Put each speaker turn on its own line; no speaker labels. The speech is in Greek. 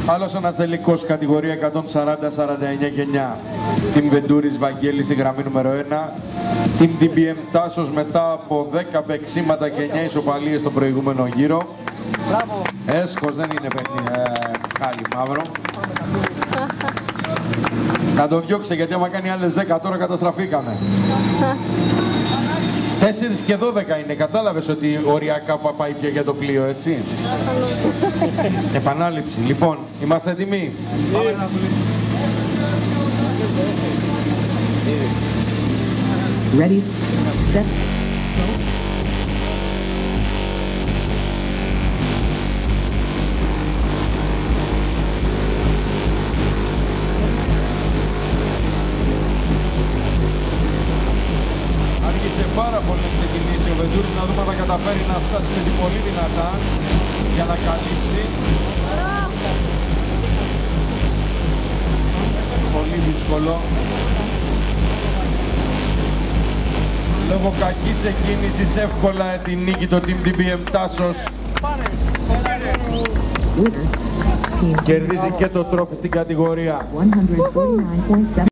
Άλλος ένας τελικός, κατηγορία 140-49 γενιά. Team Βεντούρης Βαγγέλης στη γραμμή νούμερο 1. Team DBM Τάσος μετά από 10 παίξιματα και 9 ισοπαλίες στο προηγούμενο γύρο. Έσχος δεν είναι χάλι μαύρο. Να τον διώξε, γιατί άμα κάνει άλλες 10 τώρα καταστραφήκαμε. 4 και 12 είναι, κατάλαβες ότι οριακά πάει πια για το πλοίο, έτσι. Επανάληψη. Λοιπόν, είμαστε έτοιμοι.
Ready, set, go.
Άργησε πάρα πολύ να ξεκινήσει ο Βεντούρης, να δούμε αν θα καταφέρει να φτάσει με πολύ δυνατά για να καλύψει. Πολύ δύσκολο. Λόγω κακής εκκίνησης εύκολα την νίκη το Team DBM Τάσος. Κερδίζει και το τρόπι στην κατηγορία.
149.7